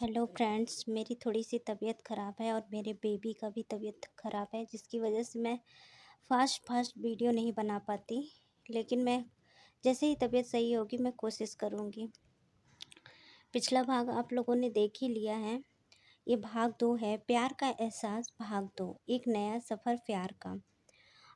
Hello friends, मेरी थोड़ी सी तबीयत ख़राब है और मेरे बेबी का भी तबीयत ख़राब है, जिसकी वजह से मैं फ़ास्ट वीडियो नहीं बना पाती। लेकिन मैं जैसे ही तबीयत सही होगी मैं कोशिश करूँगी। पिछला भाग आप लोगों ने देख ही लिया है। ये भाग 2 है, प्यार का एहसास भाग 2, एक नया सफ़र प्यार का।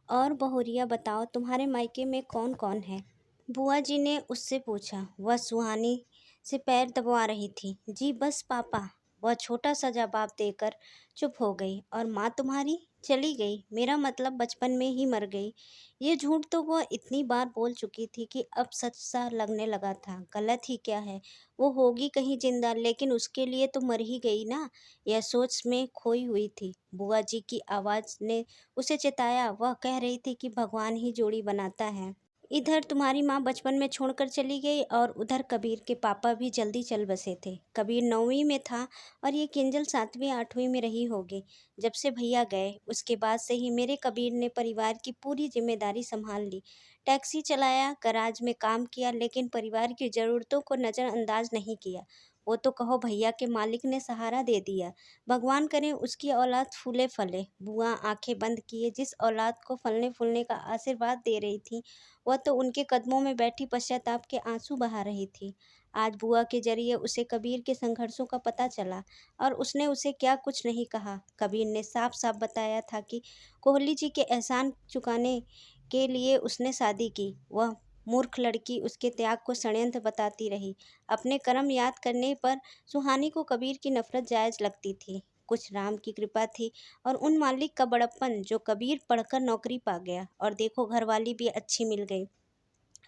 और बहुरिया बताओ, तुम्हारे मायके में कौन कौन है? बुआ जी ने उससे पूछा। वह सुहानी से पैर दबा रही थी। जी बस पापा। वह छोटा सा जवाब देकर चुप हो गई। और माँ तुम्हारी? चली गई, मेरा मतलब बचपन में ही मर गई। ये झूठ तो वह इतनी बार बोल चुकी थी कि अब सच सा लगने लगा था। गलत ही क्या है, वो होगी कहीं जिंदा, लेकिन उसके लिए तो मर ही गई ना। यह सोच में खोई हुई थी। बुआ जी की आवाज़ ने उसे चेताया। वह कह रही थी कि भगवान ही जोड़ी बनाता है। इधर तुम्हारी माँ बचपन में छोड़कर चली गई और उधर कबीर के पापा भी जल्दी चल बसे थे। कबीर 9वीं में था और ये किंजल 7वीं 8वीं में रही होगी जब से भैया गए। उसके बाद से ही मेरे कबीर ने परिवार की पूरी जिम्मेदारी संभाल ली। टैक्सी चलाया, गराज में काम किया, लेकिन परिवार की ज़रूरतों को नज़रअंदाज नहीं किया। वो तो कहो भैया के मालिक ने सहारा दे दिया। भगवान करे उसकी औलाद फूले फले। बुआ आंखें बंद किए जिस औलाद को फलने फूलने का आशीर्वाद दे रही थी, वह तो उनके कदमों में बैठी पश्चाताप के आंसू बहा रही थी। आज बुआ के जरिए उसे कबीर के संघर्षों का पता चला और उसने उसे क्या कुछ नहीं कहा। कबीर ने साफ साफ बताया था कि कोहली जी के एहसान चुकाने के लिए उसने शादी की। वह मूर्ख लड़की उसके त्याग को षड्यंत्र बताती रही। अपने कर्म याद करने पर सुहानी को कबीर की नफरत जायज लगती थी। कुछ राम की कृपा थी और उन मालिक का बड़प्पन जो कबीर पढ़कर नौकरी पा गया, और देखो घरवाली भी अच्छी मिल गई।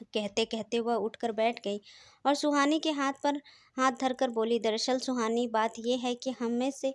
कहते कहते वह उठकर बैठ गई और सुहानी के हाथ पर हाथ धरकर बोली। दरअसल सुहानी, बात यह है कि हम में से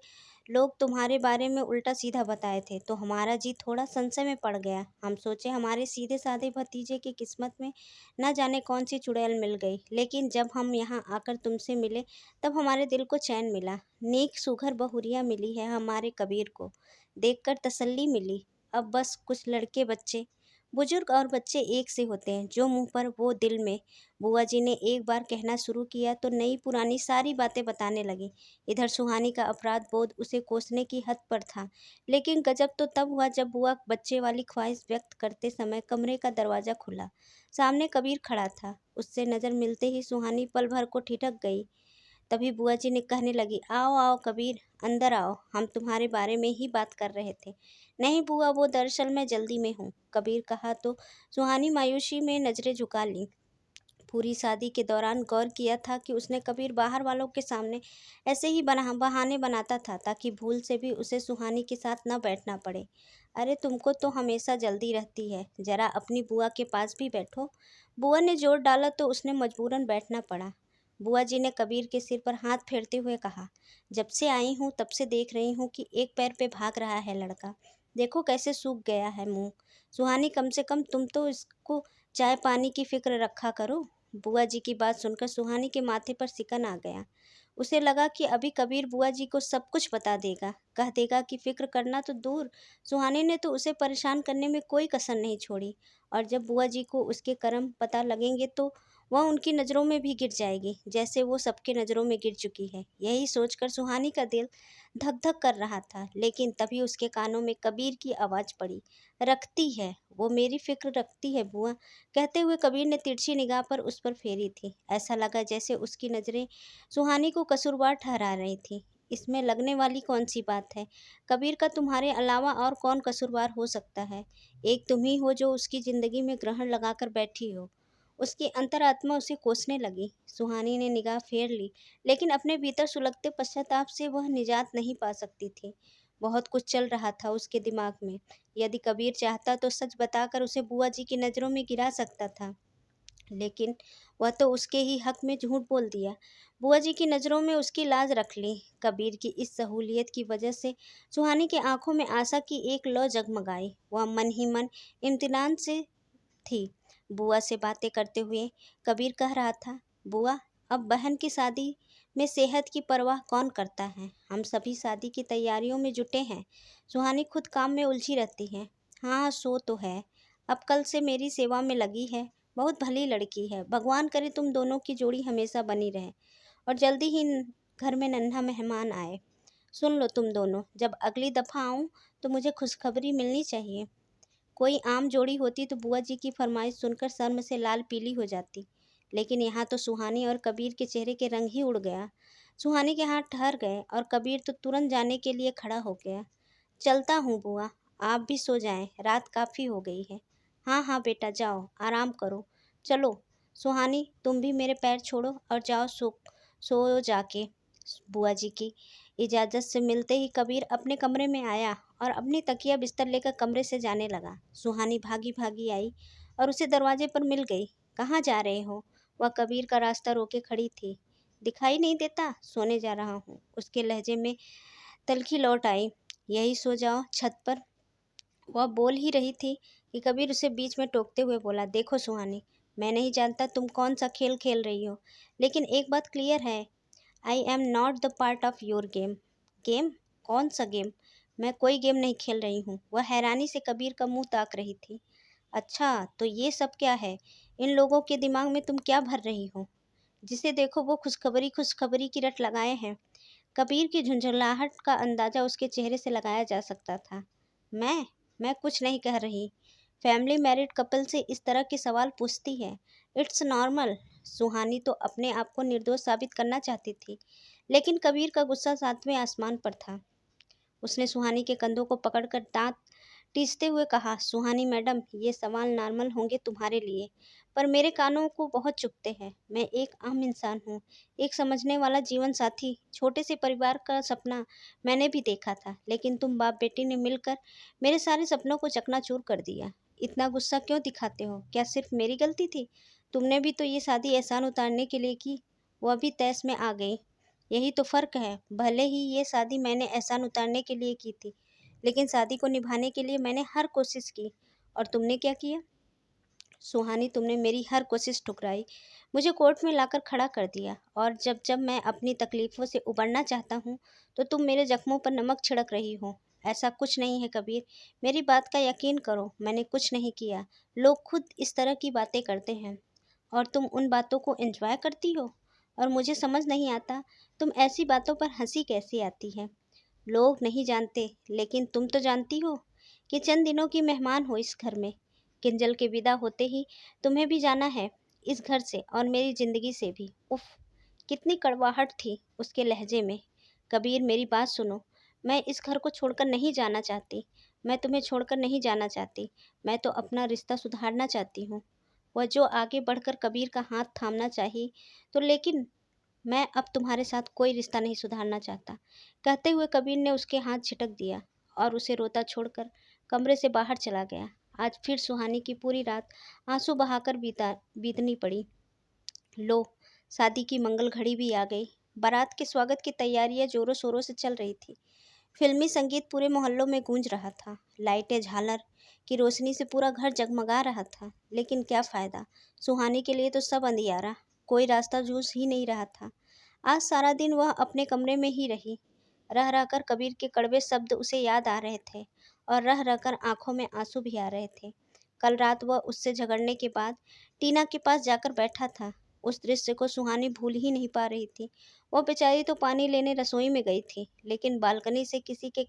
लोग तुम्हारे बारे में उल्टा सीधा बताए थे, तो हमारा जी थोड़ा संशय में पड़ गया। हम सोचे हमारे सीधे साधे भतीजे की किस्मत में न जाने कौन सी चुड़ैल मिल गई, लेकिन जब हम यहाँ आकर तुमसे मिले तब हमारे दिल को चैन मिला। नेक सुघर बहुरिया मिली है हमारे कबीर को, देखकर तसल्ली मिली। अब बस कुछ लड़के बच्चे, बुजुर्ग और बच्चे एक से होते हैं, जो मुंह पर वो दिल में। बुआ जी ने एक बार कहना शुरू किया तो नई पुरानी सारी बातें बताने लगी। इधर सुहानी का अपराध बोध उसे कोसने की हद पर था, लेकिन गजब तो तब हुआ जब बुआ बच्चे वाली ख्वाहिश व्यक्त करते समय कमरे का दरवाज़ा खुला। सामने कबीर खड़ा था। उससे नज़र मिलते ही सुहानी पल भर को ठिठक गई। तभी बुआ जी ने कहने लगी, आओ आओ कबीर, अंदर आओ, हम तुम्हारे बारे में ही बात कर रहे थे। नहीं बुआ, वो दरअसल मैं जल्दी में हूँ, कबीर कहा तो सुहानी मायूसी में नज़रें झुका ली। पूरी शादी के दौरान गौर किया था कि उसने कबीर बाहर वालों के सामने ऐसे ही बहाने बनाता था ताकि भूल से भी उसे सुहानी के साथ न बैठना पड़े। अरे तुमको तो हमेशा जल्दी रहती है, ज़रा अपनी बुआ के पास भी बैठो। बुआ ने जोर डाला तो उसने मजबूरन बैठना पड़ा। बुआ जी ने कबीर के सिर पर हाथ फेरते हुए कहा, जब से आई हूँ तब से देख रही हूँ कि एक पैर पे भाग रहा है लड़का। देखो कैसे सूख गया है मुंह। सुहानी, कम से कम तुम तो इसको चाय पानी की फिक्र रखा करो। बुआ जी की बात सुनकर सुहानी के माथे पर सिकन आ गया। उसे लगा कि अभी कबीर बुआ जी को सब कुछ बता देगा, कह देगा कि फिक्र करना तो दूर, सुहानी ने तो उसे परेशान करने में कोई कसर नहीं छोड़ी। और जब बुआ जी को उसके कर्म पता लगेंगे तो वह उनकी नज़रों में भी गिर जाएगी, जैसे वो सबके नज़रों में गिर चुकी है। यही सोचकर सुहानी का दिल धक धक कर रहा था, लेकिन तभी उसके कानों में कबीर की आवाज़ पड़ी। रखती है, वो मेरी फिक्र रखती है बुआ। कहते हुए कबीर ने तिरछी निगाह पर उस पर फेरी थी। ऐसा लगा जैसे उसकी नज़रें सुहानी को कसूरवार ठहरा रही थी। इसमें लगने वाली कौन सी बात है? कबीर का तुम्हारे अलावा और कौन कसूरवार हो सकता है? एक तुम ही हो जो उसकी ज़िंदगी में ग्रहण लगाकर बैठी हो। उसकी अंतरात्मा उसे कोसने लगी। सुहानी ने निगाह फेर ली, लेकिन अपने भीतर सुलगते पश्चाताप से वह निजात नहीं पा सकती थी। बहुत कुछ चल रहा था उसके दिमाग में। यदि कबीर चाहता तो सच बताकर उसे बुआ जी की नज़रों में गिरा सकता था, लेकिन वह तो उसके ही हक में झूठ बोल दिया। बुआ जी की नज़रों में उसकी लाज रख ली। कबीर की इस सहूलियत की वजह से सुहानी की आंखों में आशा की एक लौ जगमगाई। वह मन ही मन इम्तिनान से थी। बुआ से बातें करते हुए कबीर कह रहा था, बुआ, अब बहन की शादी में सेहत की परवाह कौन करता है? हम सभी शादी की तैयारियों में जुटे हैं। सुहानी खुद काम में उलझी रहती है। हाँ सो तो है, अब कल से मेरी सेवा में लगी है। बहुत भली लड़की है। भगवान करे तुम दोनों की जोड़ी हमेशा बनी रहे और जल्दी ही घर में नन्हा मेहमान आए। सुन लो तुम दोनों, जब अगली दफ़ा आऊँ तो मुझे खुशखबरी मिलनी चाहिए। कोई आम जोड़ी होती तो बुआ जी की फरमाइश सुनकर शर्म से लाल पीली हो जाती, लेकिन यहाँ तो सुहानी और कबीर के चेहरे के रंग ही उड़ गया। सुहानी के हाथ ठहर गए और कबीर तो तुरंत जाने के लिए खड़ा हो गया। चलता हूँ बुआ, आप भी सो जाएं, रात काफ़ी हो गई है। हाँ हाँ बेटा, जाओ आराम करो। चलो सुहानी, तुम भी मेरे पैर छोड़ो और जाओ सो सो जाके। बुआ जी की इजाज़त से मिलते ही कबीर अपने कमरे में आया और अपनी तकिया बिस्तर लेकर कमरे से जाने लगा। सुहानी भागी भागी आई और उसे दरवाजे पर मिल गई। कहाँ जा रहे हो? वह कबीर का रास्ता रोके खड़ी थी। दिखाई नहीं देता, सोने जा रहा हूँ, उसके लहजे में तलखी लौट आई। यही सो जाओ छत पर। वह बोल ही रही थी कि कबीर उसे बीच में टोकते हुए बोला, देखो सुहानी, मैं नहीं जानता तुम कौन सा खेल खेल रही हो, लेकिन एक बात क्लियर है, I am not the part of your game. Game? कौन सा गेम? मैं कोई गेम नहीं खेल रही हूँ। वह हैरानी से कबीर का मुंह ताक रही थी। अच्छा, तो ये सब क्या है? इन लोगों के दिमाग में तुम क्या भर रही हो? जिसे देखो वो खुशखबरी की रट लगाए हैं। कबीर की झुंझुलाहट का अंदाजा उसके चेहरे से लगाया जा सकता था। मैं कुछ नहीं कह रही। फैमिली मैरिड कपल से इस तरह के सवाल पूछती है, इट्स नॉर्मल। सुहानी तो अपने आप को निर्दोष साबित करना चाहती थी, लेकिन कबीर का गुस्सा सातवें आसमान पर था। उसने सुहानी के कंधों को पकड़कर दांत टीसते हुए कहा, सुहानी मैडम, ये सवाल नॉर्मल होंगे तुम्हारे लिए, पर मेरे कानों को बहुत चुभते हैं। मैं एक आम इंसान हूँ, एक समझने वाला जीवन साथी। छोटे से परिवार का सपना मैंने भी देखा था, लेकिन तुम बाप बेटी ने मिलकर मेरे सारे सपनों को चकनाचूर कर दिया। इतना गुस्सा क्यों दिखाते हो? क्या सिर्फ मेरी गलती थी? तुमने भी तो ये शादी एहसान उतारने के लिए की, वह भी तैस में आ गई। यही तो फ़र्क है। भले ही ये शादी मैंने एहसान उतारने के लिए की थी, लेकिन शादी को निभाने के लिए मैंने हर कोशिश की। और तुमने क्या किया? सुहानी, तुमने मेरी हर कोशिश ठुकराई, मुझे कोर्ट में लाकर खड़ा कर दिया, और जब जब मैं अपनी तकलीफ़ों से उबरना चाहता हूँ तो तुम मेरे जख्मों पर नमक छिड़क रही हो। ऐसा कुछ नहीं है कबीर, मेरी बात का यकीन करो, मैंने कुछ नहीं किया। लोग खुद इस तरह की बातें करते हैं और तुम उन बातों को एंजॉय करती हो, और मुझे समझ नहीं आता तुम ऐसी बातों पर हंसी कैसे आती है। लोग नहीं जानते, लेकिन तुम तो जानती हो कि चंद दिनों की मेहमान हो इस घर में। किंजल के विदा होते ही तुम्हें भी जाना है इस घर से, और मेरी ज़िंदगी से भी। उफ, कितनी कड़वाहट थी उसके लहजे में। कबीर, मेरी बात सुनो, मैं इस घर को छोड़कर नहीं जाना चाहती। मैं तुम्हें छोड़कर नहीं जाना चाहती। मैं तो अपना रिश्ता सुधारना चाहती हूँ। वह जो आगे बढ़कर कबीर का हाथ थामना चाहिए, तो लेकिन मैं अब तुम्हारे साथ कोई रिश्ता नहीं सुधारना चाहता। कहते हुए कबीर ने उसके हाथ झटक दिया और उसे रोता छोड़कर कमरे से बाहर चला गया। आज फिर सुहानी की पूरी रात आंसू बहाकर बीतनी पड़ी। लो, शादी की मंगल घड़ी भी आ गई। बारात के स्वागत की तैयारियां जोरों शोरों से चल रही थी। फिल्मी संगीत पूरे मोहल्लों में गूंज रहा था। लाइटें, झालर की रोशनी से पूरा घर जगमगा रहा था। लेकिन क्या फ़ायदा, सुहानी के लिए तो सब अंधियारा, कोई रास्ता जूझ ही नहीं रहा था। आज सारा दिन वह अपने कमरे में ही रही। रह रहकर कबीर के कड़वे शब्द उसे याद आ रहे थे, और रह रहकर आंखों में आंसू भी आ रहे थे। कल रात वह उससे झगड़ने के बाद टीना के पास जाकर बैठा था। उस दृश्य को सुहानी भूल ही नहीं पा रही थी। वह बेचारी तो पानी लेने रसोई में गई थी, लेकिन बालकनी से किसी के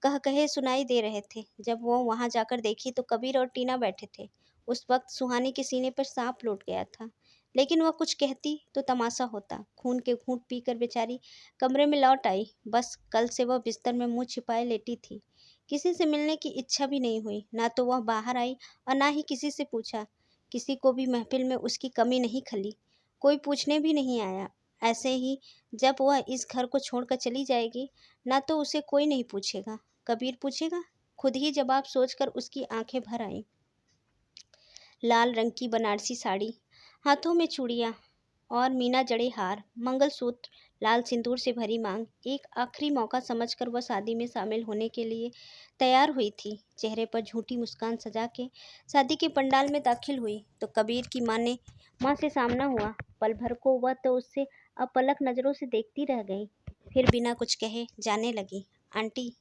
कह कहे सुनाई दे रहे थे। जब वो वहां जाकर देखी तो कबीर और टीना बैठे थे। उस वक्त सुहानी के सीने पर सांप लौट गया था, लेकिन वह कुछ कहती तो तमाशा होता। खून के घूंट पीकर बेचारी कमरे में लौट आई। बस कल से वह बिस्तर में मुंह छिपाए लेटी थी। किसी से मिलने की इच्छा भी नहीं हुई। ना तो वह बाहर आई और ना ही किसी से पूछा। किसी को भी महफिल में उसकी कमी नहीं खली। कोई पूछने भी नहीं आया। ऐसे ही जब वह इस घर को छोड़कर चली जाएगी, ना तो उसे कोई नहीं पूछेगा। कबीर पूछेगा? खुद ही जवाब सोचकर उसकी आंखें भर आईं। लाल रंग की बनारसी साड़ी, हाथों में चूड़ियाँ और मीना जड़े हार, मंगलसूत्र, लाल सिंदूर से भरी मांग। एक आखिरी मौका समझकर वह शादी में शामिल होने के लिए तैयार हुई थी। चेहरे पर झूठी मुस्कान सजा के शादी के पंडाल में दाखिल हुई तो कबीर की माँ से सामना हुआ। पल भर को वह तो उससे अपलक नज़रों से देखती रह गई, फिर बिना कुछ कहे जाने लगी। आंटी,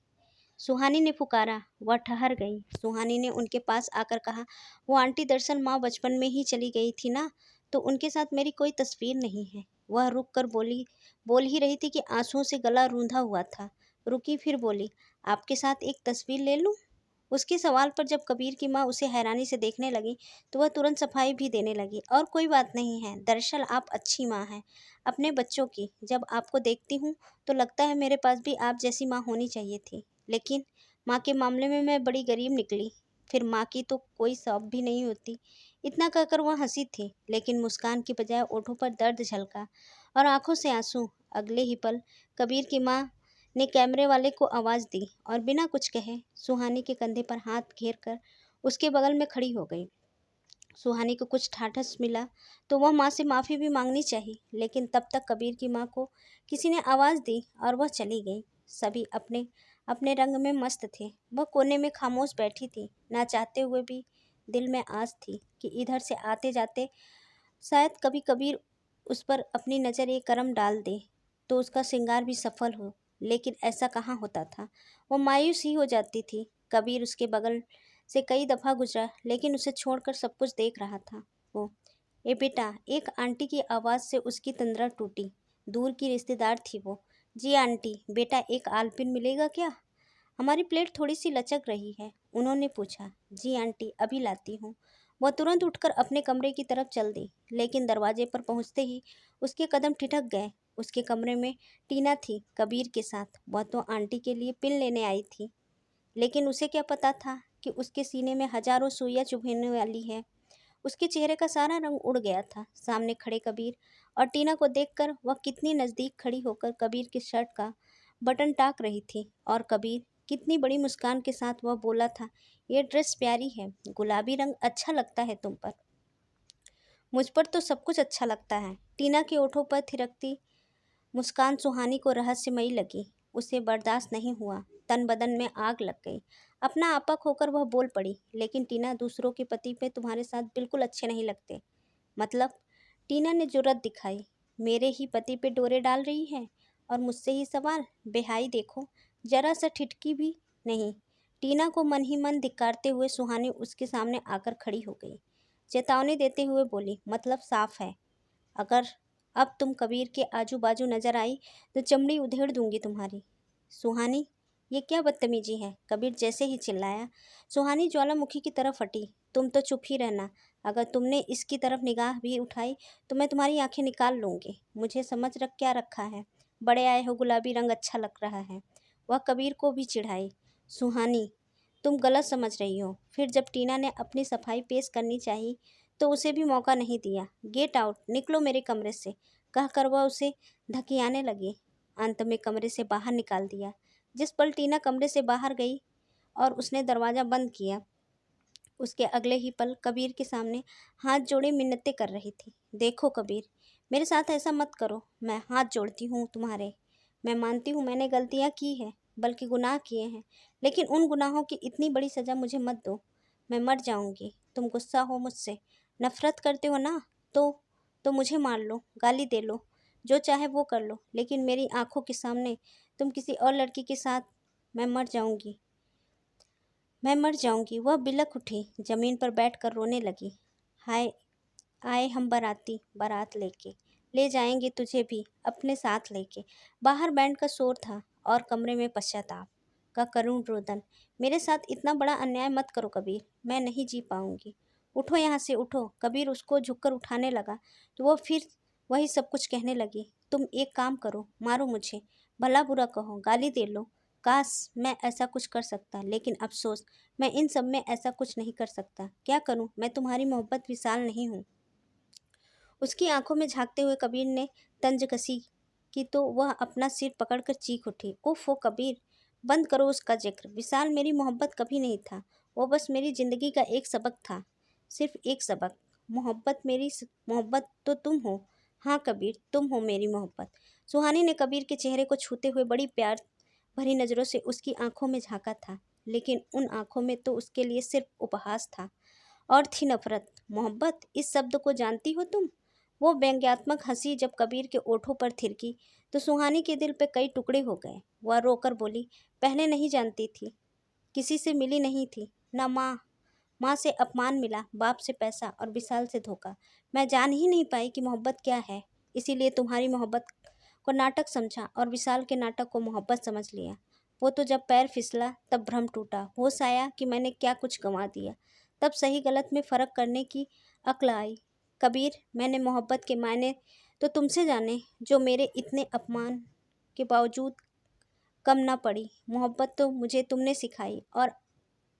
सुहानी ने पुकारा। वह ठहर गई। सुहानी ने उनके पास आकर कहा, वो आंटी दरअसल माँ बचपन में ही चली गई थी ना, तो उनके साथ मेरी कोई तस्वीर नहीं है। वह रुक कर बोल ही रही थी कि आंसुओं से गला रूंधा हुआ था। रुकी, फिर बोली, आपके साथ एक तस्वीर ले लूं? उसके सवाल पर जब कबीर की माँ उसे हैरानी से देखने लगी तो वह तुरंत सफाई भी देने लगी। और कोई बात नहीं है, दरअसल आप अच्छी माँ हैं अपने बच्चों की। जब आपको देखती हूँ तो लगता है मेरे पास भी आप जैसी माँ होनी चाहिए थी। लेकिन माँ के मामले में मैं बड़ी गरीब निकली। फिर माँ की तो कोई शौक भी नहीं होती। इतना कहकर वह हंसी थी, लेकिन मुस्कान की बजाय ओठों पर दर्द झलका और आंखों से आंसू। अगले ही पल कबीर की माँ ने कैमरे वाले को आवाज़ दी और बिना कुछ कहे सुहानी के कंधे पर हाथ घेर कर उसके बगल में खड़ी हो गई। सुहानी को कुछ ठाठस मिला तो वह माँ से माफ़ी भी मांगनी चाहिए, लेकिन तब तक कबीर की माँ को किसी ने आवाज़ दी और वह चली गई। सभी अपने अपने रंग में मस्त थे। वह कोने में खामोश बैठी थी। ना चाहते हुए भी दिल में आस थी कि इधर से आते जाते शायद कभी कबीर उस पर अपनी नज़र एक करम डाल दे तो उसका श्रृंगार भी सफल हो। लेकिन ऐसा कहाँ होता था। वो मायूस ही हो जाती थी। कबीर उसके बगल से कई दफ़ा गुजरा, लेकिन उसे छोड़कर सब कुछ देख रहा था। वो, ए बेटा, एक आंटी की आवाज़ से उसकी तंद्रा टूटी। दूर की रिश्तेदार थी वो। जी आंटी, बेटा एक आलपिन मिलेगा क्या? हमारी प्लेट थोड़ी सी लचक रही है, उन्होंने पूछा। जी आंटी, अभी लाती हूँ। वह तुरंत उठकर अपने कमरे की तरफ चल दी, लेकिन दरवाजे पर पहुंचते ही उसके कदम ठिठक गए। उसके कमरे में टीना थी, कबीर के साथ। वह तो आंटी के लिए पिन लेने आई थी, लेकिन उसे क्या पता था कि उसके सीने में हजारों सुइयां चुभने वाली है। उसके चेहरे का सारा रंग उड़ गया था। सामने खड़े कबीर और टीना को देखकर वह कितनी नज़दीक खड़ी होकर कबीर के शर्ट का बटन टाक रही थी। और कबीर कितनी बड़ी मुस्कान के साथ वह बोला था, ये ड्रेस प्यारी है, गुलाबी रंग अच्छा लगता है तुम पर। मुझ पर तो सब कुछ अच्छा लगता है। टीना के ओठों पर थिरकती मुस्कान सुहानी को रहस्यमयी लगी। उसे बर्दाश्त नहीं हुआ। तन बदन में आग लग गई। अपना आपा खोकर वह बोल पड़ी, लेकिन टीना, दूसरों के पति पे तुम्हारे साथ बिल्कुल अच्छे नहीं लगते। मतलब? टीना ने जुर्रत दिखाई। मेरे ही पति पे डोरे डाल रही है और मुझसे ही सवाल? बेहाई देखो, जरा सा ठिठकी भी नहीं। टीना को मन ही मन धिक्कारते हुए सुहानी उसके सामने आकर खड़ी हो गई। चेतावनी देते हुए बोली, मतलब साफ है, अगर अब तुम कबीर के आजू बाजू नजर आई तो चमड़ी उधेड़ दूंगी तुम्हारी। सुहानी, ये क्या बदतमीजी है? कबीर जैसे ही चिल्लाया, सुहानी ज्वालामुखी की तरफ हटी। तुम तो चुप ही रहना। अगर तुमने इसकी तरफ निगाह भी उठाई तो मैं तुम्हारी आंखें निकाल लूंगी। मुझे समझ रख क्या रखा है? बड़े आए हो, गुलाबी रंग अच्छा लग रहा है। वह कबीर को भी चिढ़ाई। सुहानी, तुम गलत समझ रही हो। फिर जब टीना ने अपनी सफाई पेश करनी चाहिए तो उसे भी मौका नहीं दिया। गेट आउट, निकलो मेरे कमरे से, कहकर वह उसे धकियाने लगी। अंत में कमरे से बाहर निकाल दिया। जिस पल टीना कमरे से बाहर गई और उसने दरवाज़ा बंद किया, उसके अगले ही पल कबीर के सामने हाथ जोड़े मिन्नतें कर रही थी। देखो कबीर, मेरे साथ ऐसा मत करो। मैं हाथ जोड़ती हूँ तुम्हारे। मैं मानती हूँ मैंने गलतियाँ की हैं, बल्कि गुनाह किए हैं, लेकिन उन गुनाहों की इतनी बड़ी सज़ा मुझे मत दो। मैं मर जाऊँगी। तुम गुस्सा हो मुझसे, नफ़रत करते हो ना, तो मुझे मार लो, गाली दे लो, जो चाहे वो कर लो, लेकिन मेरी आंखों के सामने तुम किसी और लड़की के साथ, मैं मर जाऊँगी। मैं मर जाऊंगी। वह बिलख उठी, जमीन पर बैठकर रोने लगी। हाय, आए हम बाराती, बारात लेके ले जाएंगे तुझे भी अपने साथ लेके। बाहर बैंड का शोर था और कमरे में पश्चाताप का करुण रोदन। मेरे साथ इतना बड़ा अन्याय मत करो कबीर, मैं नहीं जी पाऊंगी। उठो यहाँ से, उठो। कबीर उसको झुककर उठाने लगा तो वह फिर वही सब कुछ कहने लगी। तुम एक काम करो, मारो मुझे, भला बुरा कहो, गाली दे लो। काश मैं ऐसा कुछ कर सकता, लेकिन अफसोस, मैं इन सब में ऐसा कुछ नहीं कर सकता। क्या करूं? मैं तुम्हारी मोहब्बत विशाल नहीं हूं। उसकी आंखों में झांकते हुए कबीर ने तंज कसी की तो वह अपना सिर पकड़कर चीख उठी। उफ, वो कबीर, बंद करो उसका जिक्र। विशाल मेरी मोहब्बत कभी नहीं था। वो बस मेरी जिंदगी का एक सबक था, सिर्फ एक सबक। मोहब्बत, मेरी मोहब्बत तो तुम हो। हाँ कबीर, तुम हो मेरी मोहब्बत। सुहानी ने कबीर के चेहरे को छूते हुए बड़ी प्यार भरी नज़रों से उसकी आंखों में झांका था, लेकिन उन आंखों में तो उसके लिए सिर्फ उपहास था और थी नफरत। मोहब्बत, इस शब्द को जानती हो तुम? वो व्यंग्यात्मक हंसी जब कबीर के ओठों पर थिरकी तो सुहानी के दिल पे कई टुकड़े हो गए। वह रोकर बोली, पहले नहीं जानती थी, किसी से मिली नहीं थी, ना माँ से अपमान मिला, बाप से पैसा और विशाल से धोखा। मैं जान ही नहीं पाई कि मोहब्बत क्या है। इसीलिए तुम्हारी मोहब्बत को नाटक समझा और विशाल के नाटक को मोहब्बत समझ लिया। वो तो जब पैर फिसला तब भ्रम टूटा, होश आया कि मैंने क्या कुछ गंवा दिया। तब सही गलत में फ़र्क करने की अक्ल आई। कबीर, मैंने मोहब्बत के मायने तो तुमसे जाने, जो मेरे इतने अपमान के बावजूद कम ना पड़ी। मोहब्बत तो मुझे तुमने सिखाई, और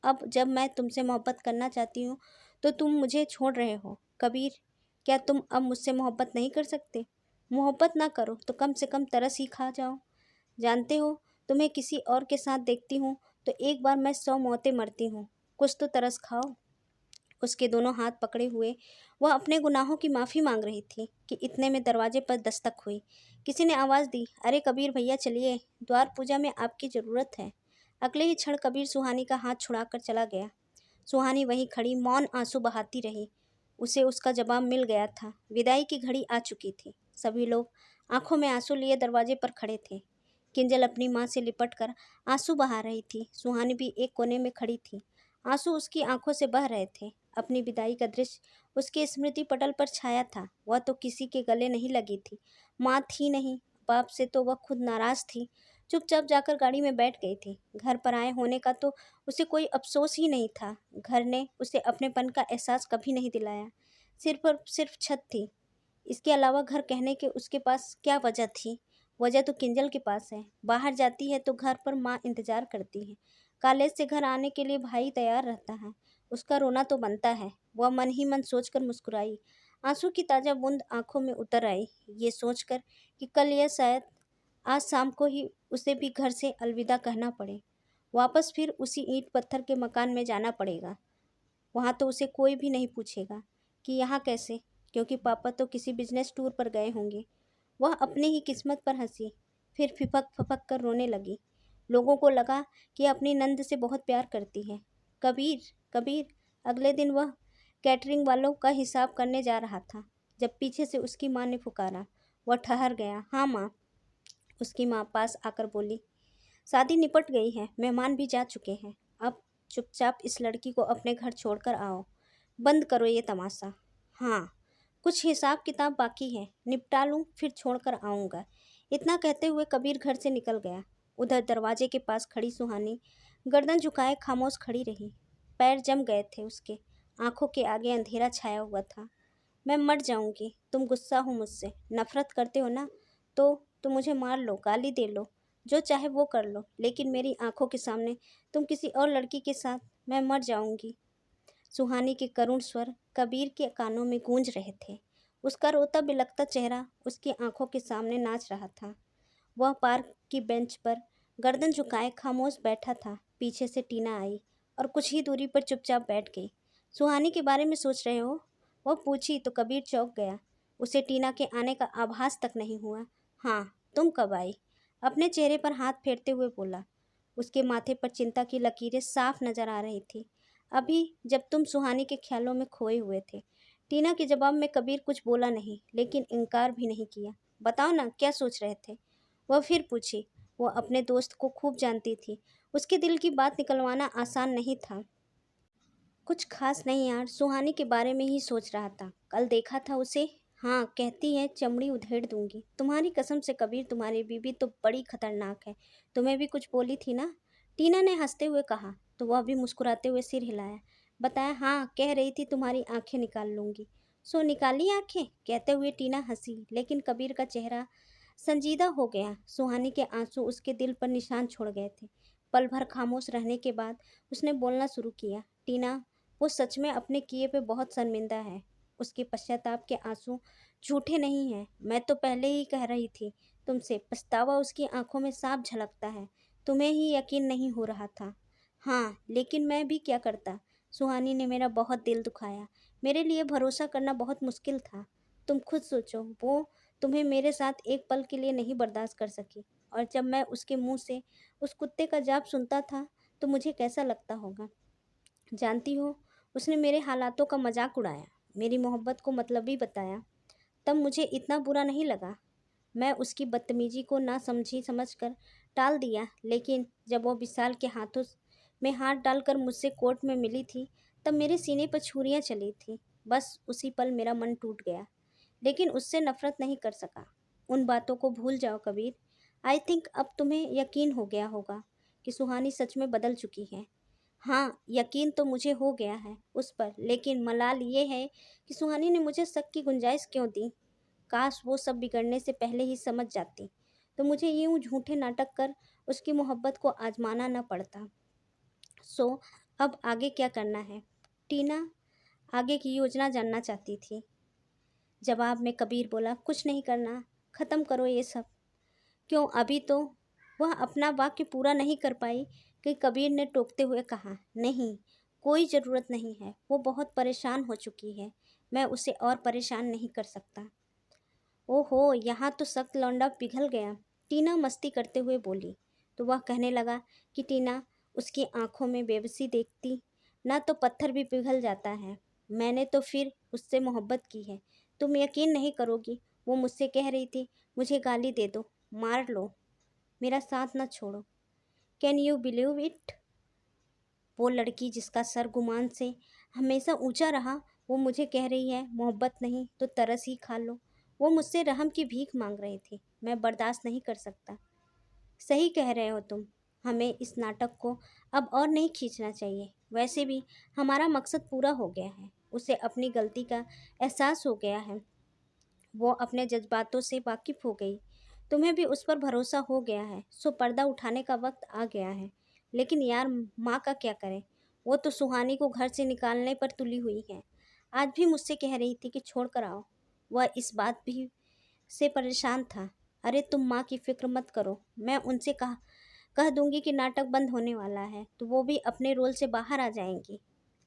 अब जब मैं तुमसे मोहब्बत करना चाहती हूँ तो तुम मुझे छोड़ रहे हो। कबीर, क्या तुम अब मुझसे मोहब्बत नहीं कर सकते? मोहब्बत ना करो तो कम से कम तरस ही खा जाओ। जानते हो, तुम्हें किसी और के साथ देखती हूँ तो एक बार मैं 100 मौतें मरती हूँ। कुछ तो तरस खाओ। उसके दोनों हाथ पकड़े हुए वह अपने गुनाहों की माफ़ी मांग रही थी कि इतने में दरवाजे पर दस्तक हुई। किसी ने आवाज़ दी, अरे कबीर भैया चलिए, द्वार पूजा में आपकी ज़रूरत है। अगले ही क्षण कबीर सुहानी का हाथ छुड़ाकर चला गया। सुहानी वहीं खड़ी मौन आंसू बहाती रही। उसे उसका जवाब मिल गया था। विदाई की घड़ी आ चुकी थी। सभी लोग आंखों में आंसू लिए दरवाजे पर खड़े थे। किंजल अपनी माँ से लिपटकर आंसू बहा रही थी। सुहानी भी एक कोने में खड़ी थी। आंसू उसकी आंखों से बह रहे थे। अपनी विदाई का दृश्य उसके स्मृति पटल पर छाया था। वह तो किसी के गले नहीं लगी थी। माँ थी नहीं, बाप से तो वह खुद नाराज थी। चुपचाप जाकर गाड़ी में बैठ गई थी। घर पर आए होने का तो उसे कोई अफसोस ही नहीं था। घर ने उसे अपनेपन का एहसास कभी नहीं दिलाया। सिर पर सिर्फ छत थी। इसके अलावा घर कहने के उसके पास क्या वजह थी? वजह तो किंजल के पास है। बाहर जाती है तो घर पर माँ इंतजार करती है। कॉलेज से घर आने के लिए भाई तैयार रहता है। उसका रोना तो बनता है। वह मन ही मन सोचकर मुस्कुराई। आंसू की ताज़ा बूंद आंखों में उतर आई, ये सोचकर कि कल यह शायद आज शाम को ही उसे भी घर से अलविदा कहना पड़े। वापस फिर उसी ईंट पत्थर के मकान में जाना पड़ेगा। वहाँ तो उसे कोई भी नहीं पूछेगा कि यहाँ कैसे, क्योंकि पापा तो किसी बिजनेस टूर पर गए होंगे। वह अपने ही किस्मत पर हंसी, फिर फिपक फपक कर रोने लगी। लोगों को लगा कि अपनी नंद से बहुत प्यार करती है। कबीर, कबीर। अगले दिन वह कैटरिंग वालों का हिसाब करने जा रहा था जब पीछे से उसकी माँ ने पुकारा। वह ठहर गया। हाँ माँ, उसकी माँ पास आकर बोली। शादी निपट गई है, मेहमान भी जा चुके हैं। अब चुपचाप इस लड़की को अपने घर छोड़कर आओ। बंद करो ये तमाशा। हाँ, कुछ हिसाब किताब बाकी है, निपटा लूँ फिर छोड़कर आऊँगा। इतना कहते हुए कबीर घर से निकल गया। उधर दरवाजे के पास खड़ी सुहानी गर्दन झुकाए खामोश खड़ी रही। पैर जम गए थे उसके। आंखों के आगे अंधेरा छाया हुआ था। मैं मर जाऊंगी। तुम गुस्सा हो मुझसे, नफरत करते हो ना, तो मुझे मार लो, गाली दे लो, जो चाहे वो कर लो, लेकिन मेरी आंखों के सामने तुम किसी और लड़की के साथ, मैं मर जाऊंगी। सुहानी के करुण स्वर कबीर के कानों में गूंज रहे थे। उसका रोता बिलखता चेहरा उसकी आंखों के सामने नाच रहा था। वह पार्क की बेंच पर गर्दन झुकाए खामोश बैठा था। पीछे से टीना आई और कुछ ही दूरी पर चुपचाप बैठ गई। सुहानी के बारे में सोच रहे हो? वह पूछी तो कबीर चौंक गया। उसे टीना के आने का आभास तक नहीं हुआ। हाँ, तुम कब आई? अपने चेहरे पर हाथ फेरते हुए बोला। उसके माथे पर चिंता की लकीरें साफ नजर आ रही थी। अभी, जब तुम सुहानी के ख्यालों में खोए हुए थे। टीना के जवाब में कबीर कुछ बोला नहीं, लेकिन इनकार भी नहीं किया। बताओ ना, क्या सोच रहे थे? वह फिर पूछी। वह अपने दोस्त को खूब जानती थी। उसके दिल की बात निकलवाना आसान नहीं था। कुछ खास नहीं यार, सुहानी के बारे में ही सोच रहा था। कल देखा था उसे। हाँ, कहती है चमड़ी उधेड़ दूंगी। तुम्हारी कसम से कबीर, तुम्हारी बीबी तो बड़ी खतरनाक है। तुम्हें भी कुछ बोली थी ना? टीना ने हंसते हुए कहा, तो वह भी मुस्कुराते हुए सिर हिलाया। बताया, हाँ, कह रही थी तुम्हारी आंखें निकाल लूंगी। सो निकाली आंखें? कहते हुए टीना हंसी, लेकिन कबीर का चेहरा संजीदा हो गया। सुहानी के आंसू उसके दिल पर निशान छोड़ गए थे। पल भर खामोश रहने के बाद उसने बोलना शुरू किया। टीना, वो सच में अपने किए पे बहुत शर्मिंदा है। उसके पश्चाताप के आंसू झूठे नहीं हैं। मैं तो पहले ही कह रही थी तुमसे, पछतावा उसकी आंखों में साफ झलकता है। तुम्हें ही यकीन नहीं हो रहा था। हाँ, लेकिन मैं भी क्या करता। सुहानी ने मेरा बहुत दिल दुखाया। मेरे लिए भरोसा करना बहुत मुश्किल था। तुम खुद सोचो, वो तुम्हें मेरे साथ एक पल के लिए नहीं बर्दाश्त कर सकी। और जब मैं उसके मुंह से उस कुत्ते का जाप सुनता था तो मुझे कैसा लगता होगा। जानती हो, उसने मेरे हालातों का मजाक उड़ाया, मेरी मोहब्बत को मतलबी बताया। तब मुझे इतना बुरा नहीं लगा। मैं उसकी बदतमीजी को ना समझी समझकर टाल दिया, लेकिन जब वो विशाल के हाथों में हाथ डालकर मुझसे कोर्ट में मिली थी, तब मेरे सीने पर छुरियां चली थी। बस उसी पल मेरा मन टूट गया। लेकिन उससे नफ़रत नहीं कर सका। उन बातों को भूल जाओ कबीर। आई थिंक अब तुम्हें यकीन हो गया होगा कि सुहानी सच में बदल चुकी है। हाँ, यकीन तो मुझे हो गया है उस पर, लेकिन मलाल ये है कि सुहानी ने मुझे शक की गुंजाइश क्यों दी। काश वो सब बिगड़ने से पहले ही समझ जाती, तो मुझे यूं झूठे नाटक कर उसकी मोहब्बत को आजमाना न पड़ता। सो अब आगे क्या करना है? टीना आगे की योजना जानना चाहती थी। जवाब में कबीर बोला, कुछ नहीं करना, ख़त्म करो ये सब। क्यों? अभी तो वह अपना वाक्य पूरा नहीं कर पाई कि कबीर ने टोकते हुए कहा, नहीं, कोई ज़रूरत नहीं है। वो बहुत परेशान हो चुकी है, मैं उसे और परेशान नहीं कर सकता। ओहो, यहाँ तो सख्त लौंडा पिघल गया। टीना मस्ती करते हुए बोली। तो वह कहने लगा कि टीना उसकी आंखों में बेबसी देखती ना तो पत्थर भी पिघल जाता है। मैंने तो फिर उससे मोहब्बत की है। तुम यकीन नहीं करोगी, वो मुझसे कह रही थी, मुझे गाली दे दो, मार लो, मेरा साथ ना छोड़ो। Can you believe it? वो लड़की जिसका सर गुमान से हमेशा ऊंचा रहा, वो मुझे कह रही है मोहब्बत नहीं तो तरस ही खा लो। वो मुझसे रहम की भीख मांग रही थी। मैं बर्दाश्त नहीं कर सकता। सही कह रहे हो तुम। हमें इस नाटक को अब और नहीं खींचना चाहिए। वैसे भी हमारा मकसद पूरा हो गया है। उसे अपनी गलती का एहसास हो गया है। वो अपने जज्बातों से वाकिफ हो गई। तुम्हें भी उस पर भरोसा हो गया है। सो पर्दा उठाने का वक्त आ गया है। लेकिन यार, माँ का क्या करें? वो तो सुहानी को घर से निकालने पर तुली हुई है। आज भी मुझसे कह रही थी कि छोड़ कर आओ। वह इस बात भी से परेशान था। अरे तुम माँ की फिक्र मत करो। मैं उनसे कह दूंगी कि नाटक बंद होने वाला है, तो वो भी अपने रोल से बाहर आ जाएंगी।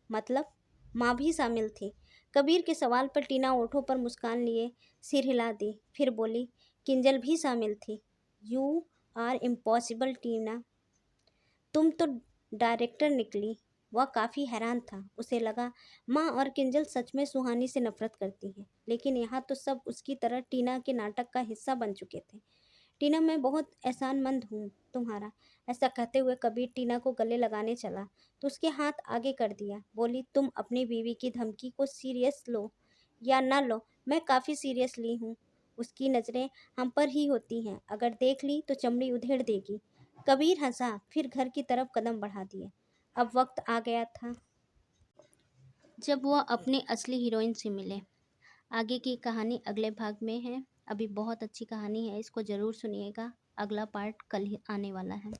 मतलब? माँ भी शामिल थी? कबीर के सवाल पर टीना ओठों पर मुस्कान लिए सिर हिला दी। फिर बोली, किंजल भी शामिल थी। यू आर इम्पॉसिबल टीना, तुम तो डायरेक्टर निकली। वह काफ़ी हैरान था। उसे लगा माँ और किंजल सच में सुहानी से नफरत करती हैं, लेकिन यहाँ तो सब उसकी तरह टीना के नाटक का हिस्सा बन चुके थे। टीना, मैं बहुत एहसानमंद हूँ तुम्हारा। ऐसा कहते हुए कबीर टीना को गले लगाने चला तो उसके हाथ आगे कर दिया। बोली, तुम अपनी बीवी की धमकी को सीरियस लो या ना लो, मैं काफ़ी सीरियस ली हूँ। उसकी नज़रें हम पर ही होती हैं, अगर देख ली तो चमड़ी उधेड़ देगी। कबीर हंसा, फिर घर की तरफ कदम बढ़ा दिए। अब वक्त आ गया था जब वह अपनी असली हीरोइन से मिले। आगे की कहानी अगले भाग में है। अभी बहुत अच्छी कहानी है, इसको ज़रूर सुनिएगा। अगला पार्ट कल ही आने वाला है।